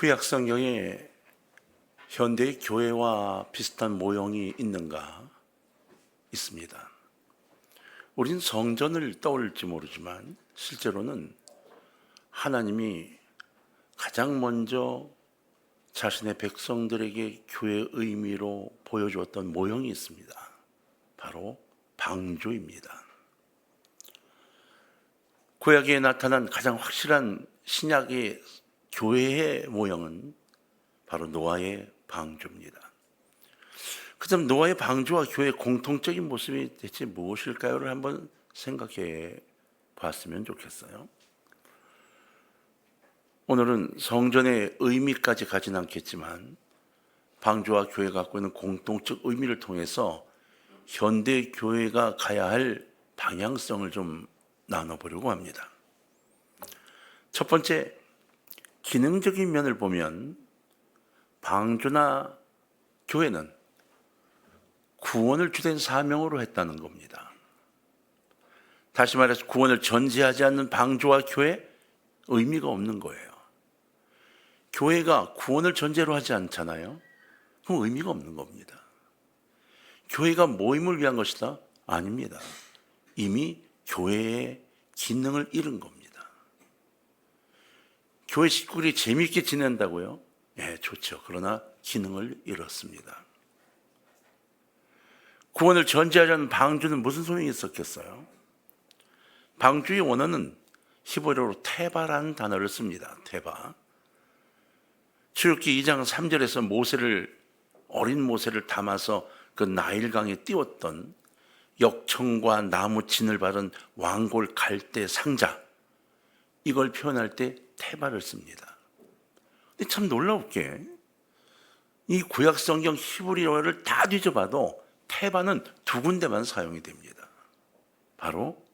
구약 성경에 현대의 교회와 비슷한 모형이 있는가? 있습니다. 우린 성전을 떠올릴지 모르지만 실제로는 하나님이 가장 먼저 자신의 백성들에게 교회의 의미로 보여주었던 모형이 있습니다. 바로 방주입니다. 구약에 나타난 가장 확실한 신약의 교회의 모형은 바로 노아의 방주입니다. 그렇다면 노아의 방주와 교회의 공통적인 모습이 대체 무엇일까요를 한번 생각해 봤으면 좋겠어요. 오늘은 성전의 의미까지 가진 않겠지만 방주와 교회가 갖고 있는 공통적 의미를 통해서 현대 교회가 가야 할 방향성을 좀 나눠보려고 합니다. 첫 번째, 기능적인 면을 보면 방주나 교회는 구원을 주된 사명으로 했다는 겁니다. 다시 말해서 구원을 전제하지 않는 방주와 교회, 의미가 없는 거예요. 교회가 구원을 전제로 하지 않잖아요. 그럼 의미가 없는 겁니다. 교회가 모임을 위한 것이다? 아닙니다. 이미 교회의 기능을 잃은 겁니다. 교회 식구들이 재미있게 지낸다고요? 네, 좋죠. 그러나 기능을 잃었습니다. 구원을 전제하지 않는 방주는 무슨 소용이 있었겠어요? 방주의 원어는 히브리어로 테바라는 단어를 씁니다. 테바. 출애굽기 2장 3절에서 어린 모세를 담아서 그 나일강에 띄웠던 역청과 나무 진을 바른 왕골 갈대 상자, 이걸 표현할 때 테바를 씁니다. 근데 참 놀라웠게 이 구약 성경 히브리어를 다 뒤져봐도 테바는 두 군데만 사용이 됩니다. 바로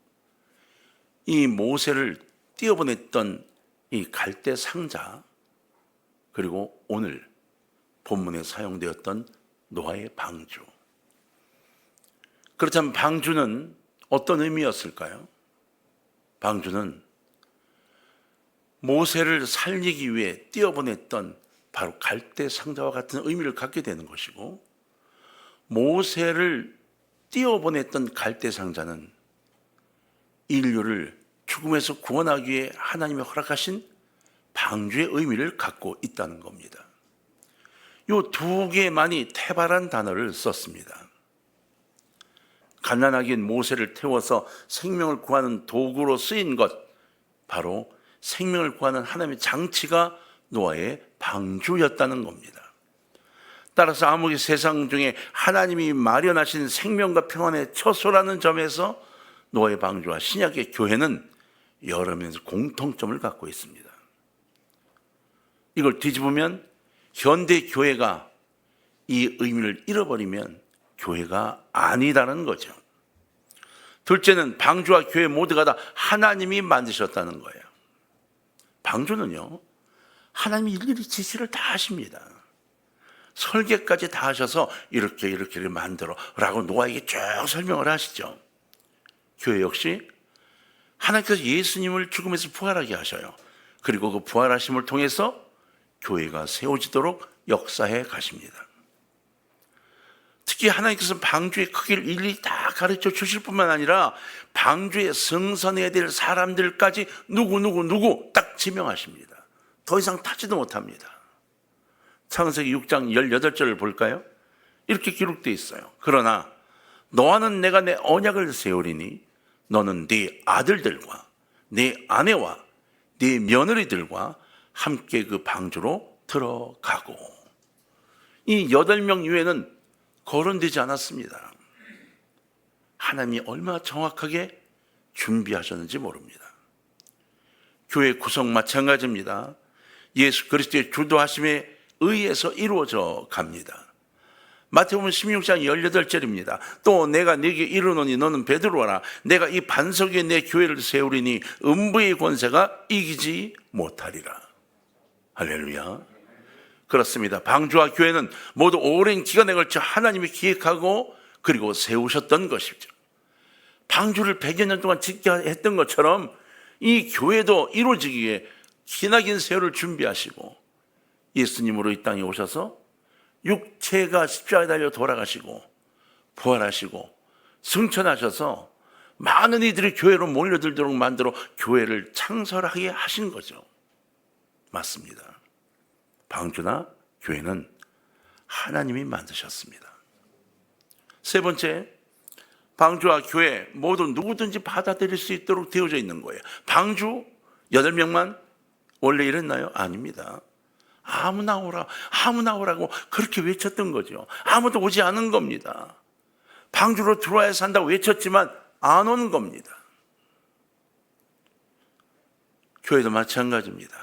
이 모세를 띄어보냈던 이 갈대 상자, 그리고 오늘 본문에 사용되었던 노아의 방주. 그렇다면 방주는 어떤 의미였을까요? 방주는 모세를 살리기 위해 띄어보냈던 바로 갈대 상자와 같은 의미를 갖게 되는 것이고, 모세를 띄어보냈던 갈대 상자는 인류를 죽음에서 구원하기 위해 하나님이 허락하신 방주의 의미를 갖고 있다는 겁니다. 이 두 개만이 테바란 단어를 썼습니다. 갓난아기인 모세를 태워서 생명을 구하는 도구로 쓰인 것, 바로 생명을 구하는 하나님의 장치가 노아의 방주였다는 겁니다. 따라서 아무리 세상 중에 하나님이 마련하신 생명과 평안의 처소라는 점에서 노아의 방주와 신약의 교회는 여러 면에서 공통점을 갖고 있습니다. 이걸 뒤집으면 현대 교회가 이 의미를 잃어버리면 교회가 아니다는 거죠. 둘째는 방주와 교회 모두가 다 하나님이 만드셨다는 거예요. 방주는요, 하나님이 일일이 지시를 다 하십니다. 설계까지 다 하셔서 이렇게 만들어 라고 노아에게 쭉 설명을 하시죠. 교회 역시 하나님께서 예수님을 죽음에서 부활하게 하셔요. 그리고 그 부활하심을 통해서 교회가 세워지도록 역사해 가십니다. 특히 하나님께서 방주의 크기를 일일이 다 가르쳐 주실 뿐만 아니라 방주에 성선해야 될 사람들까지 누구 딱 지명하십니다. 더 이상 타지도 못합니다. 창세기 6장 18절을 볼까요? 이렇게 기록되어 있어요. 그러나 너와는 내가 내 언약을 세우리니 너는 네 아들들과 네 아내와 네 며느리들과 함께 그 방주로 들어가고. 이 8명 이외에는 거론되지 않았습니다. 하나님이 얼마나 정확하게 준비하셨는지 모릅니다. 교회 구성 마찬가지입니다. 예수 그리스도의 주도하심에 의해서 이루어져 갑니다. 마태복음 16장 18절입니다. 또 내가 네게 이르노니 너는 베드로라. 내가 이 반석 위에 내 교회를 세우리니 음부의 권세가 이기지 못하리라. 할렐루야. 그렇습니다. 방주와 교회는 모두 오랜 기간에 걸쳐 하나님이 기획하고 그리고 세우셨던 것이죠. 방주를 100여 년 동안 짓게 했던 것처럼 이 교회도 이루어지기에 기나긴 세월을 준비하시고 예수님으로 이 땅에 오셔서 육체가 십자가에 달려 돌아가시고 부활하시고 승천하셔서 많은 이들이 교회로 몰려들도록 만들어 교회를 창설하게 하신 거죠. 맞습니다. 방주나 교회는 하나님이 만드셨습니다. 세 번째, 방주와 교회 모두 누구든지 받아들일 수 있도록 되어져 있는 거예요. 방주 8명만 원래 이랬나요? 아닙니다. 아무나 오라, 아무나 오라고 그렇게 외쳤던 거죠. 아무도 오지 않은 겁니다. 방주로 들어와야 산다고 외쳤지만 안 온 겁니다. 교회도 마찬가지입니다.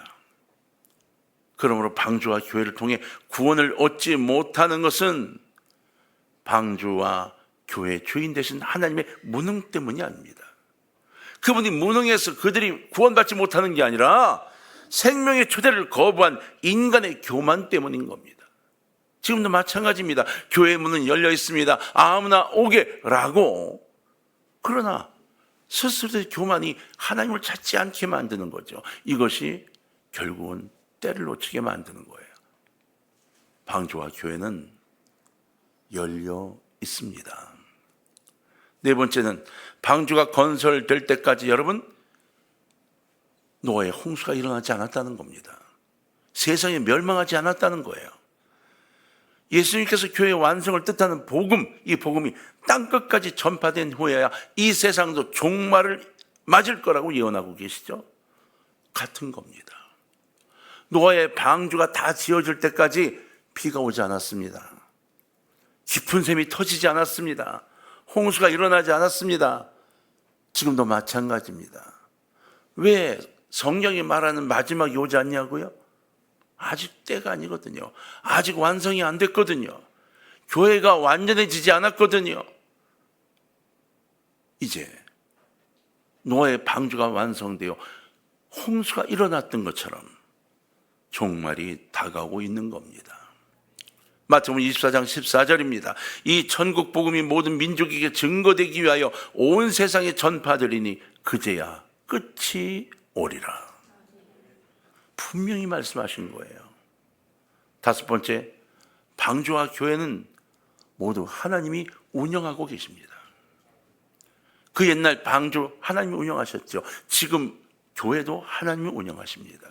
그러므로 방주와 교회를 통해 구원을 얻지 못하는 것은 방주와 교회 주인 되신 하나님의 무능 때문이 아닙니다. 그분이 무능해서 그들이 구원받지 못하는 게 아니라 생명의 초대를 거부한 인간의 교만 때문인 겁니다. 지금도 마찬가지입니다. 교회 문은 열려 있습니다. 아무나 오게라고. 그러나 스스로의 교만이 하나님을 찾지 않게 만드는 거죠. 이것이 결국은 때를 놓치게 만드는 거예요. 방주와 교회는 열려 있습니다. 네 번째는 방주가 건설될 때까지 여러분 노아의 홍수가 일어나지 않았다는 겁니다. 세상이 멸망하지 않았다는 거예요. 예수님께서 교회의 완성을 뜻하는 복음, 이 복음이 땅끝까지 전파된 후에야 이 세상도 종말을 맞을 거라고 예언하고 계시죠. 같은 겁니다. 노아의 방주가 다 지어질 때까지 비가 오지 않았습니다. 깊은 샘이 터지지 않았습니다. 홍수가 일어나지 않았습니다. 지금도 마찬가지입니다. 왜 성경이 말하는 마지막이 오지 않냐고요? 아직 때가 아니거든요. 아직 완성이 안 됐거든요. 교회가 완전해지지 않았거든요. 이제 노아의 방주가 완성되어 홍수가 일어났던 것처럼 종말이 다가오고 있는 겁니다. 마태복음 24장 14절입니다. 이 천국 복음이 모든 민족에게 증거되기 위하여 온 세상에 전파되리니 그제야 끝이 오리라. 분명히 말씀하신 거예요. 다섯 번째, 방주와 교회는 모두 하나님이 운영하고 계십니다. 그 옛날 방주 하나님이 운영하셨죠. 지금 교회도 하나님이 운영하십니다.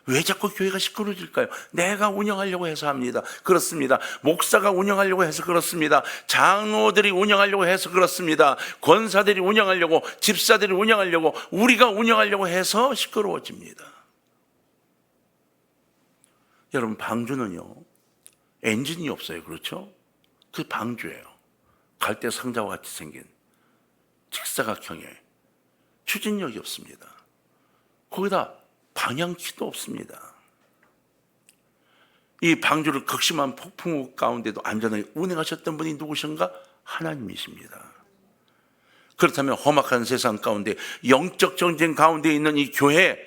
왜 자꾸 교회가 시끄러질까요? 내가 운영하려고 해서 합니다. 그렇습니다. 목사가 운영하려고 해서 그렇습니다. 장로들이 운영하려고 해서 그렇습니다. 권사들이 운영하려고, 집사들이 운영하려고, 우리가 운영하려고 해서 시끄러워집니다. 여러분, 방주는요 엔진이 없어요. 그렇죠? 그 방주예요. 갈대 상자와 같이 생긴 직사각형의 추진력이 없습니다. 거기다 방향키도 없습니다. 이 방주를 극심한 폭풍우 가운데도 안전하게 운행하셨던 분이 누구신가? 하나님이십니다. 그렇다면 험악한 세상 가운데 영적 전쟁 가운데 있는 이 교회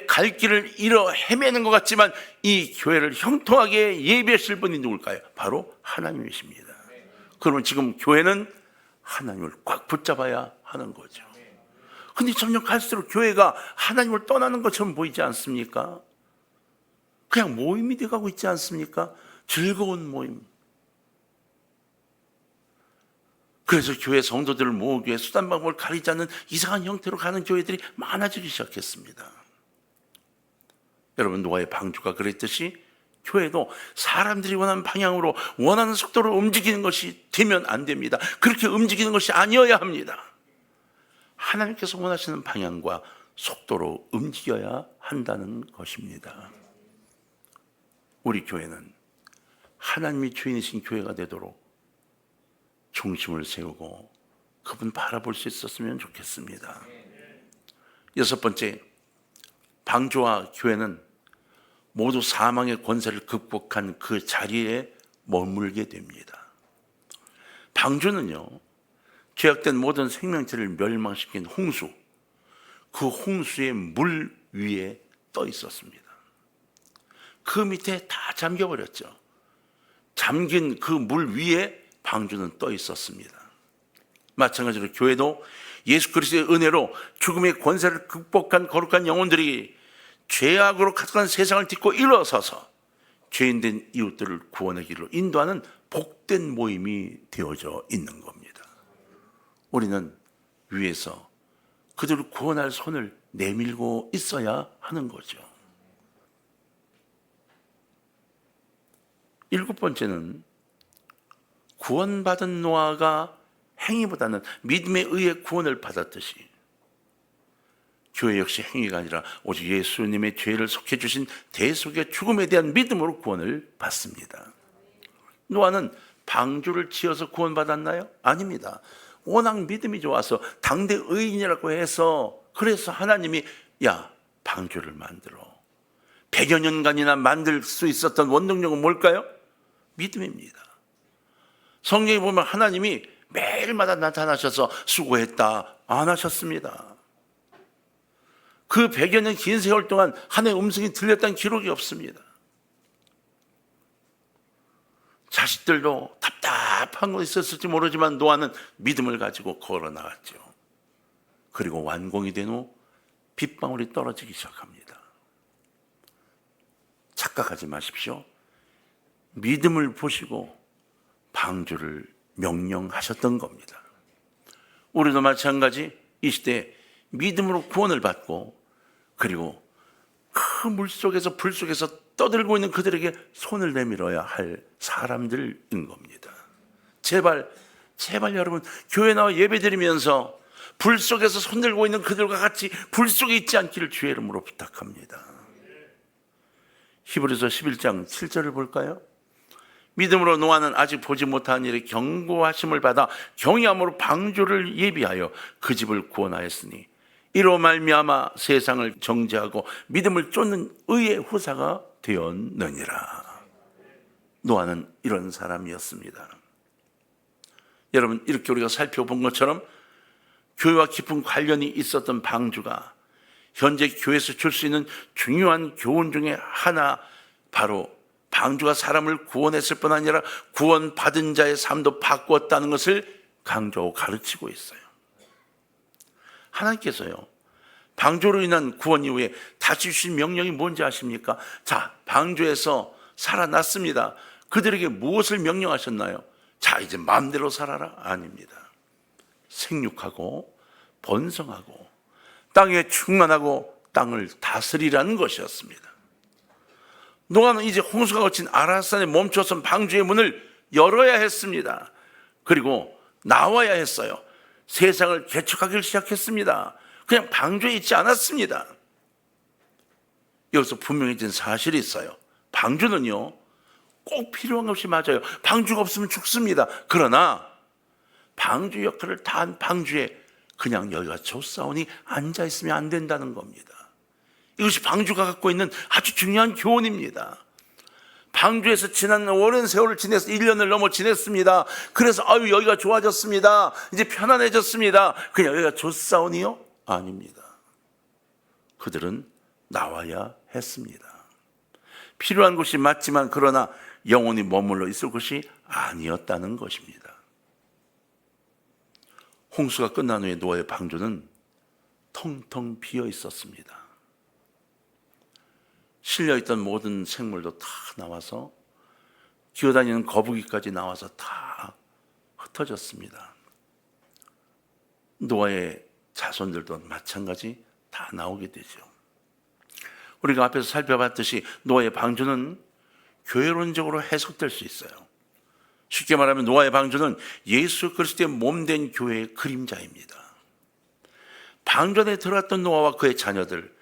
갈 길을 잃어 헤매는 것 같지만 이 교회를 형통하게 예비하실 분이 누굴까요? 바로 하나님이십니다. 그러면 지금 교회는 하나님을 꽉 붙잡아야 하는 거죠. 근데 점점 갈수록 교회가 하나님을 떠나는 것처럼 보이지 않습니까? 그냥 모임이 돼가고 있지 않습니까? 즐거운 모임. 그래서 교회 성도들을 모으기 위해 수단 방법을 가리지 않는 이상한 형태로 가는 교회들이 많아지기 시작했습니다. 여러분, 노아의 방주가 그랬듯이 교회도 사람들이 원하는 방향으로 원하는 속도로 움직이는 것이 되면 안 됩니다. 그렇게 움직이는 것이 아니어야 합니다. 하나님께서 원하시는 방향과 속도로 움직여야 한다는 것입니다. 우리 교회는 하나님이 주인이신 교회가 되도록 중심을 세우고 그분 바라볼 수 있었으면 좋겠습니다. 여섯 번째, 방주와 교회는 모두 사망의 권세를 극복한 그 자리에 머물게 됩니다. 방주는요, 죄악된 모든 생명체를 멸망시킨 홍수, 그 홍수의 물 위에 떠 있었습니다. 그 밑에 다 잠겨버렸죠. 잠긴 그 물 위에 방주는 떠 있었습니다. 마찬가지로 교회도 예수 그리스도의 은혜로 죽음의 권세를 극복한 거룩한 영혼들이 죄악으로 가득한 세상을 딛고 일어서서 죄인된 이웃들을 구원의 길로 인도하는 복된 모임이 되어져 있는 겁니다. 우리는 위에서 그들을 구원할 손을 내밀고 있어야 하는 거죠. 7번째는 구원받은 노아가 행위보다는 믿음에 의해 구원을 받았듯이 교회 역시 행위가 아니라 오직 예수님의 죄를 속해 주신 대속의 죽음에 대한 믿음으로 구원을 받습니다. 노아는 방주를 지어서 구원받았나요? 아닙니다. 워낙 믿음이 좋아서 당대 의인이라고 해서 그래서 하나님이 야 방주를 만들어 100여 년간이나 만들 수 있었던 원동력은 뭘까요? 믿음입니다. 성경에 보면 하나님이 매일마다 나타나셔서 수고했다 안 하셨습니다. 그 100여 년 긴 세월 동안 하나님의 음성이 들렸다는 기록이 없습니다. 자식들도 답답한 거 있었을지 모르지만 노아는 믿음을 가지고 걸어 나갔죠. 그리고 완공이 된 후 빗방울이 떨어지기 시작합니다. 착각하지 마십시오. 믿음을 보시고 방주를 명령하셨던 겁니다. 우리도 마찬가지 이 시대에 믿음으로 구원을 받고 그리고 그 물속에서 불 속에서 떠들고 있는 그들에게 손을 내밀어야 할 사람들인 겁니다. 제발 여러분 교회 나와 예배드리면서 불 속에서 손들고 있는 그들과 같이 불 속에 있지 않기를 주의 이름으로 부탁합니다. 히브리서 11장 7절을 볼까요? 믿음으로 노아는 아직 보지 못한 일에 경고하심을 받아 경외함으로 방주를 예비하여 그 집을 구원하였으니 이로 말미암아 세상을 정죄하고 믿음을 쫓는 의의 후사가 되었느니라. 노아는 이런 사람이었습니다. 여러분 이렇게 우리가 살펴본 것처럼 교회와 깊은 관련이 있었던 방주가 현재 교회에서 줄 수 있는 중요한 교훈 중에 하나 바로 방주가 사람을 구원했을 뿐 아니라 구원받은 자의 삶도 바꾸었다는 것을 강조하고 가르치고 있어요. 하나님께서요 방주로 인한 구원 이후에 다시 주신 명령이 뭔지 아십니까? 자, 방주에서 살아났습니다. 그들에게 무엇을 명령하셨나요? 자, 이제 마음대로 살아라? 아닙니다. 생육하고 번성하고 땅에 충만하고 땅을 다스리라는 것이었습니다. 노아는 이제 홍수가 거친 아라산에 멈춰선 방주의 문을 열어야 했습니다. 그리고 나와야 했어요. 세상을 개척하기를 시작했습니다. 그냥 방주에 있지 않았습니다. 여기서 분명해진 사실이 있어요. 방주는요 꼭 필요한 것이 맞아요. 방주가 없으면 죽습니다. 그러나 방주 역할을 다한 방주에 그냥 여기가 좋사오니 앉아있으면 안 된다는 겁니다. 이것이 방주가 갖고 있는 아주 중요한 교훈입니다. 방주에서 지난 오랜 세월을 지내서 1년을 넘어 지냈습니다. 그래서 여기가 좋아졌습니다. 이제 편안해졌습니다. 그냥 여기가 좋사오니요? 아닙니다. 그들은 나와야 했습니다. 필요한 것이 맞지만 그러나 영원히 머물러 있을 것이 아니었다는 것입니다. 홍수가 끝난 후에 노아의 방주는 텅텅 비어 있었습니다. 실려있던 모든 생물도 다 나와서 기어다니는 거북이까지 나와서 다 흩어졌습니다. 노아의 자손들도 마찬가지 다 나오게 되죠. 우리가 앞에서 살펴봤듯이 노아의 방주는 교회론적으로 해석될 수 있어요. 쉽게 말하면 노아의 방주는 예수 그리스도의 몸된 교회의 그림자입니다. 방주 안에 들어왔던 노아와 그의 자녀들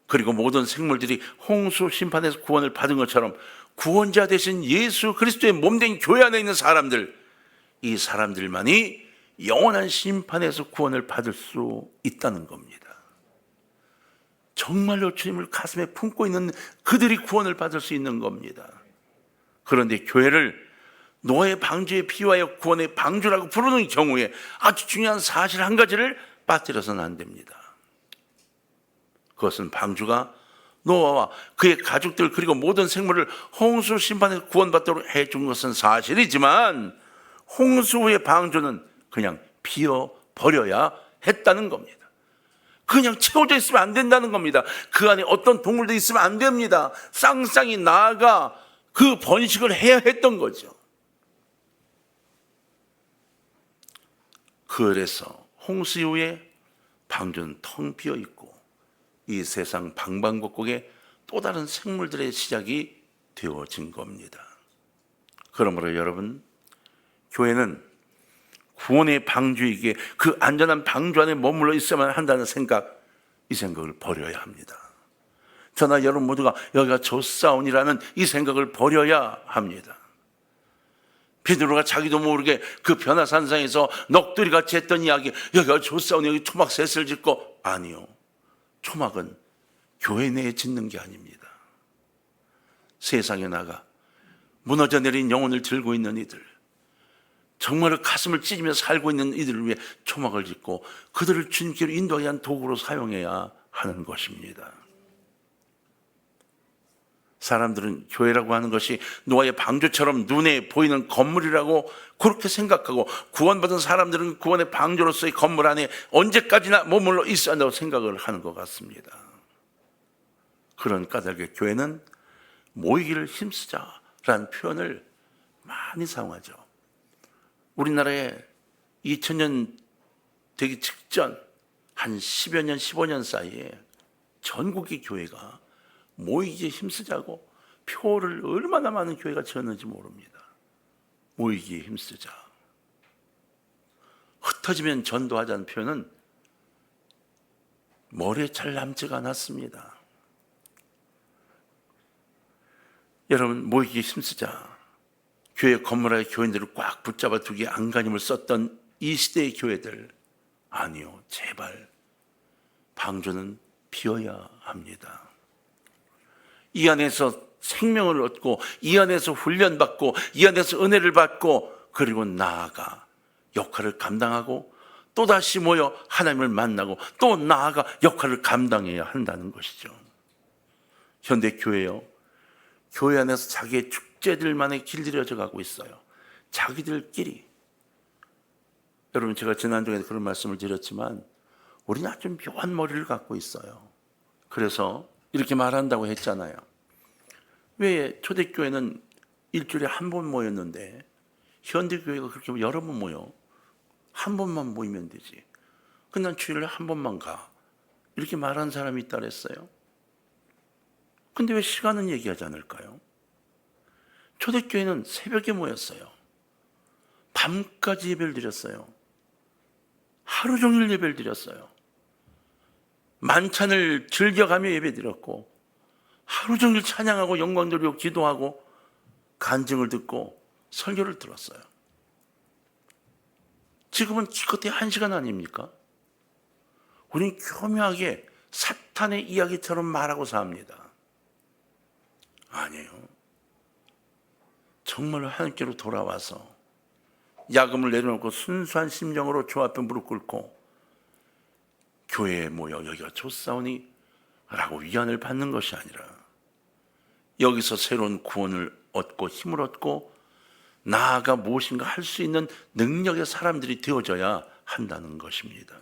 그리고 모든 생물들이 홍수 심판에서 구원을 받은 것처럼 구원자 되신 예수 그리스도의 몸된 교회 안에 있는 사람들, 이 사람들만이 영원한 심판에서 구원을 받을 수 있다는 겁니다. 정말로 주님을 가슴에 품고 있는 그들이 구원을 받을 수 있는 겁니다. 그런데 교회를 노아의 방주에 비유하여 구원의 방주라고 부르는 경우에 아주 중요한 사실 한 가지를 빠뜨려서는 안 됩니다. 그것은 방주가 노아와 그의 가족들 그리고 모든 생물을 홍수 심판에서 구원받도록 해준 것은 사실이지만 홍수 후의 방주는 그냥 비워버려야 했다는 겁니다. 그냥 채워져 있으면 안 된다는 겁니다. 그 안에 어떤 동물도 있으면 안 됩니다. 쌍쌍이 나아가 그 번식을 해야 했던 거죠. 그래서 홍수 이후에 방주는 텅 비어 있고 이 세상 방방곡곡에 또 다른 생물들의 시작이 되어진 겁니다. 그러므로 여러분, 교회는 구원의 방주이기에 그 안전한 방주 안에 머물러 있어야만 한다는 생각, 이 생각을 버려야 합니다. 저나 여러분 모두가 여기가 좋사온이라는 이 생각을 버려야 합니다. 베드로가 자기도 모르게 그 변화산상에서 넋두리 같이 했던 이야기, 여기가 좋사온, 여기 초막 셋을 짓고, 아니요, 초막은 교회 내에 짓는 게 아닙니다. 세상에 나가 무너져 내린 영혼을 들고 있는 이들, 정말 가슴을 찢으며 살고 있는 이들을 위해 초막을 짓고 그들을 주님께로 인도하기 위한 도구로 사용해야 하는 것입니다. 사람들은 교회라고 하는 것이 노아의 방주처럼 눈에 보이는 건물이라고 그렇게 생각하고, 구원받은 사람들은 구원의 방주로서의 건물 안에 언제까지나 머물러 있어야 한다고 생각을 하는 것 같습니다. 그런 까닭에 교회는 모이기를 힘쓰자라는 표현을 많이 사용하죠. 우리나라에 2000년 되기 직전 한 10여 년, 15년 사이에 전국의 교회가 모이기에 힘쓰자고 표를 얼마나 많은 교회가 지었는지 모릅니다. 모이기에 힘쓰자. 흩어지면 전도하자는 표현은 머리에 잘 남지가 않았습니다. 여러분, 모이기에 힘쓰자. 교회 건물 안에 교인들을 꽉 붙잡아 두기에 안간힘을 썼던 이 시대의 교회들, 아니요, 제발 방주는 비어야 합니다. 이 안에서 생명을 얻고, 이 안에서 훈련받고, 이 안에서 은혜를 받고, 그리고 나아가 역할을 감당하고 또다시 모여 하나님을 만나고 또 나아가 역할을 감당해야 한다는 것이죠. 현대 교회요, 교회 안에서 자기의 축제들만의 길들여져 가고 있어요. 자기들끼리. 여러분, 제가 지난주에 그런 말씀을 드렸지만 우리는 아주 묘한 머리를 갖고 있어요. 그래서 이렇게 말한다고 했잖아요. 왜 초대교회는 일주일에 한 번 모였는데 현대교회가 그렇게 여러 번 모여? 한 번만 모이면 되지. 난 주일에 한 번만 가. 이렇게 말하는 사람이 있다 그랬어요. 근데 왜 시간은 얘기하지 않을까요? 초대교회는 새벽에 모였어요. 밤까지 예배를 드렸어요. 하루 종일 예배를 드렸어요. 만찬을 즐겨가며 예배 드렸고, 하루 종일 찬양하고 영광 돌리고 기도하고 간증을 듣고 설교를 들었어요. 지금은 기껏해 1시간 아닙니까? 우리는 교묘하게 사탄의 이야기처럼 말하고 삽니다. 아니에요. 정말로 하나님께로 돌아와서 야금을 내려놓고 순수한 심정으로 주 앞에 무릎 꿇고 교회에 모여 여기가 좋사오니 라고 위안을 받는 것이 아니라 여기서 새로운 구원을 얻고 힘을 얻고 나아가 무엇인가 할 수 있는 능력의 사람들이 되어져야 한다는 것입니다.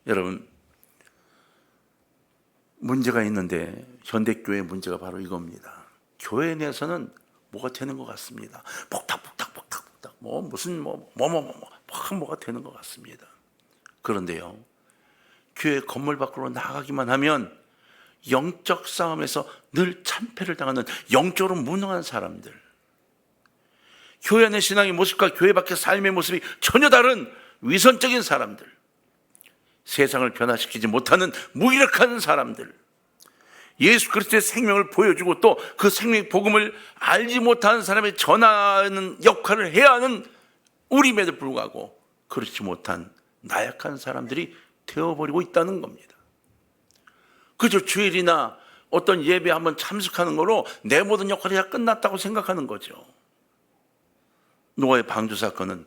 여러분, 문제가 있는데 현대교회의 문제가 바로 이겁니다. 교회 내에서는 뭐가 되는 것 같습니다. 복탁복탁 뭐가 되는 것 같습니다. 그런데요, 교회 건물 밖으로 나가기만 하면 영적 싸움에서 늘 참패를 당하는 영적으로 무능한 사람들, 교회 안의 신앙의 모습과 교회 밖의 삶의 모습이 전혀 다른 위선적인 사람들, 세상을 변화시키지 못하는 무기력한 사람들, 예수 그리스도의 생명을 보여주고 또 그 생명의 복음을 알지 못하는 사람에 전하는 역할을 해야 하는 우리임에도 불구하고 그렇지 못한 나약한 사람들이 되어버리고 있다는 겁니다. 그저 주일이나 어떤 예배 한번 참석하는 거로 내 모든 역할이 다 끝났다고 생각하는 거죠. 노아의 방주 사건은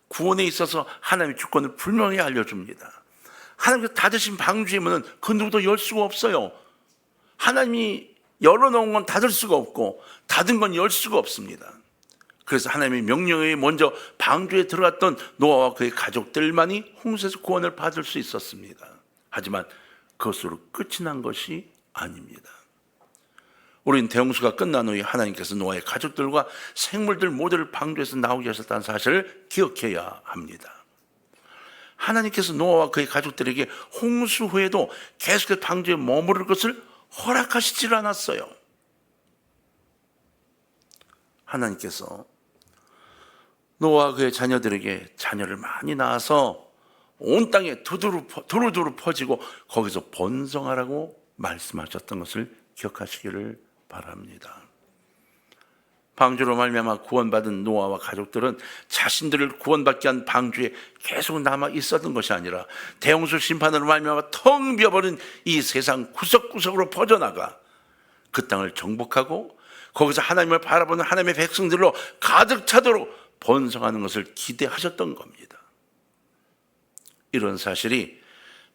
구원에 있어서 하나님의 주권을 분명히 알려줍니다. 하나님께서 닫으신 방주의 문은 그 누구도 열 수가 없어요. 하나님이 열어놓은 건 닫을 수가 없고 닫은 건 열 수가 없습니다. 그래서 하나님의 명령에 먼저 방주에 들어갔던 노아와 그의 가족들만이 홍수에서 구원을 받을 수 있었습니다. 하지만 그것으로 끝이 난 것이 아닙니다. 우리는 대홍수가 끝난 후에 하나님께서 노아의 가족들과 생물들 모두를 방주에서 나오게 하셨다는 사실을 기억해야 합니다. 하나님께서 노아와 그의 가족들에게 홍수 후에도 계속해서 방주에 머무를 것을 허락하시질 않았어요. 하나님께서 노아와 그의 자녀들에게 자녀를 많이 낳아서 온 땅에 두루두루 퍼지고 거기서 번성하라고 말씀하셨던 것을 기억하시기를 바랍니다. 방주로 말미암아 구원받은 노아와 가족들은 자신들을 구원받게 한 방주에 계속 남아 있었던 것이 아니라 대홍수 심판으로 말미암아 텅 비어버린 이 세상 구석구석으로 퍼져나가 그 땅을 정복하고 거기서 하나님을 바라보는 하나님의 백성들로 가득 차도록 번성하는 것을 기대하셨던 겁니다. 이런 사실이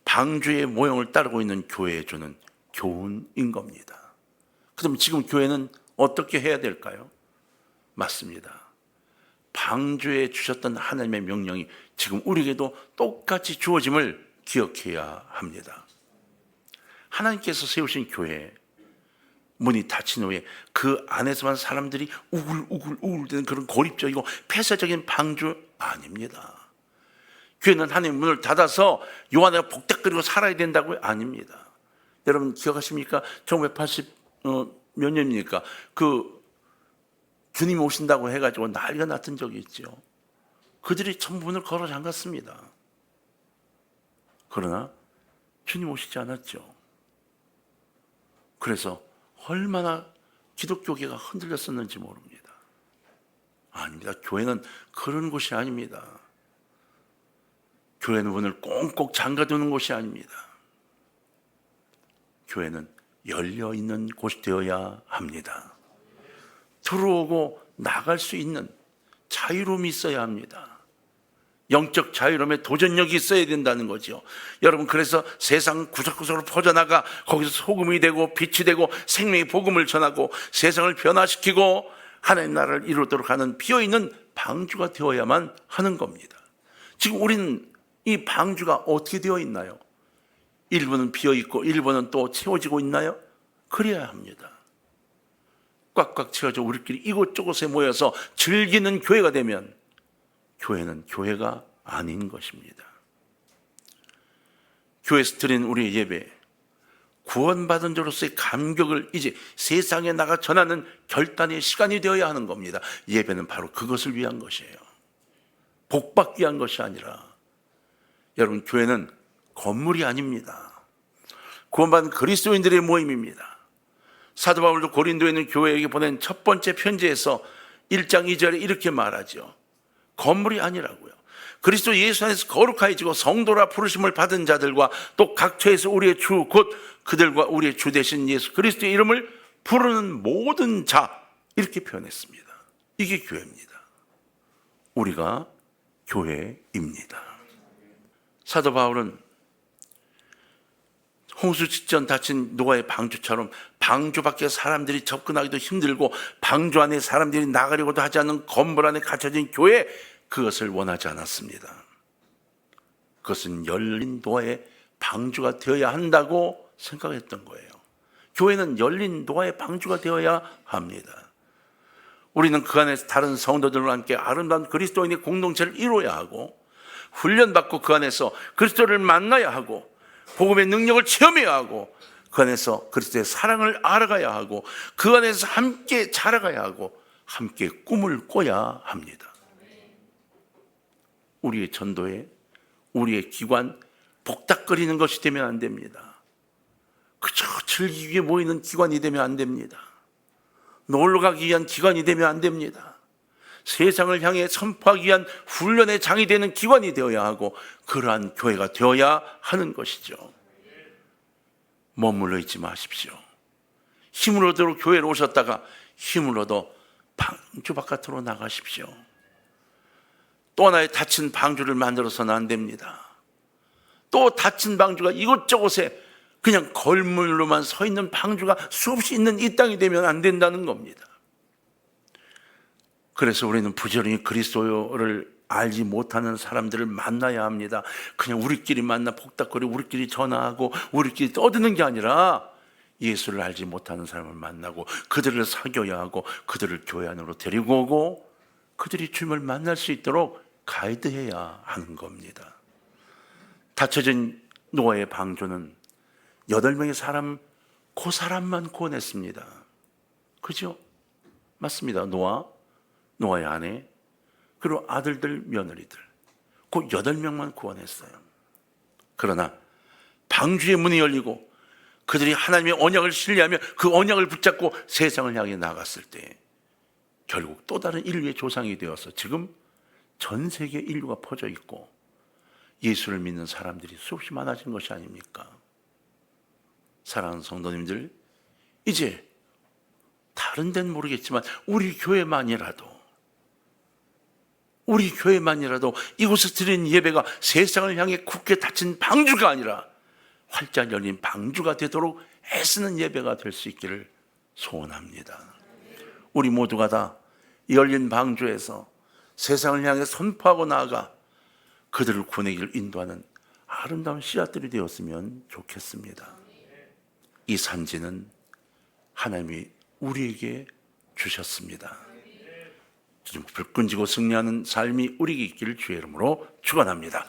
방주의 모형을 따르고 있는 교회에 주는 교훈인 겁니다. 그럼 지금 교회는 어떻게 해야 될까요? 맞습니다. 방주에 주셨던 하나님의 명령이 지금 우리에게도 똑같이 주어짐을 기억해야 합니다. 하나님께서 세우신 교회 문이 닫힌 후에 그 안에서만 사람들이 우글우글되는 그런 고립적이고 폐쇄적인 방주 아닙니다. 교회는 하나님의 문을 닫아서 요 안에 복닥거리고 살아야 된다고요? 아닙니다. 여러분 기억하십니까? 1980 몇 년입니까? 그 주님 오신다고 해가지고 난리가 났던 적이 있죠. 그들이 전부 문을 걸어 잠갔습니다. 그러나 주님 오시지 않았죠. 그래서 얼마나 기독교계가 흔들렸었는지 모릅니다. 아닙니다. 교회는 그런 곳이 아닙니다. 교회는 문을 꽁꽁 잠가두는 곳이 아닙니다. 교회는 열려있는 곳이 되어야 합니다. 들어오고 나갈 수 있는 자유로움이 있어야 합니다. 영적 자유로움에 도전력이 있어야 된다는 거죠. 여러분, 그래서 세상 구석구석으로 퍼져나가 거기서 소금이 되고 빛이 되고 생명의 복음을 전하고 세상을 변화시키고 하나님 나라를 이루도록 하는 비어있는 방주가 되어야만 하는 겁니다. 지금 우리는 이 방주가 어떻게 되어 있나요? 일부는 비어있고 일부는 또 채워지고 있나요? 그래야 합니다. 꽉꽉 채워져 우리끼리 이곳저곳에 모여서 즐기는 교회가 되면 교회는 교회가 아닌 것입니다. 교회에서 드린 우리의 예배, 구원받은 자로서의 감격을 이제 세상에 나가 전하는 결단의 시간이 되어야 하는 겁니다. 예배는 바로 그것을 위한 것이에요. 복받기 위한 것이 아니라, 여러분, 교회는 건물이 아닙니다. 구원받은 그리스도인들의 모임입니다. 사도 바울도 고린도에 있는 교회에게 보낸 첫 번째 편지에서 1장 2절에 이렇게 말하죠. 건물이 아니라고요. 그리스도 예수 안에서 거룩하여지고 성도라 부르심을 받은 자들과 또 각처에서 우리의 주 곧 그들과 우리의 주 되신 예수 그리스도의 이름을 부르는 모든 자, 이렇게 표현했습니다. 이게 교회입니다. 우리가 교회입니다. 사도 바울은 홍수 직전 닫힌 노아의 방주처럼 방주 밖에 사람들이 접근하기도 힘들고 방주 안에 사람들이 나가려고도 하지 않는 건물 안에 갇혀진 교회, 그것을 원하지 않았습니다. 그것은 열린 노아의 방주가 되어야 한다고 생각했던 거예요. 교회는 열린 노아의 방주가 되어야 합니다. 우리는 그 안에서 다른 성도들과 함께 아름다운 그리스도인의 공동체를 이루어야 하고 훈련받고 그 안에서 그리스도를 만나야 하고 복음의 능력을 체험해야 하고 그 안에서 그리스도의 사랑을 알아가야 하고 그 안에서 함께 자라가야 하고 함께 꿈을 꿔야 합니다. 우리의 전도에 우리의 기관 복닥거리는 것이 되면 안 됩니다. 그저 즐기기 위해 모이는 기관이 되면 안 됩니다. 놀러가기 위한 기관이 되면 안 됩니다. 세상을 향해 선포하기 위한 훈련의 장이 되는 기관이 되어야 하고 그러한 교회가 되어야 하는 것이죠. 머물러 있지 마십시오. 힘을 얻으러 교회로 오셨다가 힘을 얻어 방주 바깥으로 나가십시오. 또 하나의 닫힌 방주를 만들어서는 안 됩니다. 또 닫힌 방주가 이곳저곳에 그냥 걸물로만 서 있는 방주가 수없이 있는 이 땅이 되면 안 된다는 겁니다. 그래서 우리는 부지런히 그리스도를 알지 못하는 사람들을 만나야 합니다. 그냥 우리끼리 만나 복닥거리고 우리끼리 전화하고 우리끼리 떠드는 게 아니라 예수를 알지 못하는 사람을 만나고 그들을 사귀어야 하고 그들을 교회 안으로 데리고 오고 그들이 주님을 만날 수 있도록 가이드해야 하는 겁니다. 닫혀진 노아의 방주는 8명의 사람, 그 사람만 구원했습니다. 그죠? 맞습니다. 노아의 아내, 그리고 아들들, 며느리들, 그 8명만 구원했어요. 그러나 방주의 문이 열리고 그들이 하나님의 언약을 신뢰하며 그 언약을 붙잡고 세상을 향해 나갔을 때 결국 또 다른 인류의 조상이 되어서 지금 전 세계 인류가 퍼져 있고 예수를 믿는 사람들이 수없이 많아진 것이 아닙니까? 사랑하는 성도님들, 이제 다른 데는 모르겠지만 우리 교회만이라도 이곳에서 드리는 예배가 세상을 향해 굳게 닫힌 방주가 아니라 활짝 열린 방주가 되도록 애쓰는 예배가 될 수 있기를 소원합니다. 우리 모두가 다 열린 방주에서 세상을 향해 선포하고 나아가 그들을 구원의 길을 인도하는 아름다운 씨앗들이 되었으면 좋겠습니다. 이 산지는 하나님이 우리에게 주셨습니다. 주님 불끈지고 승리하는 삶이 우리에게 있기를 주의 이름으로 축원합니다.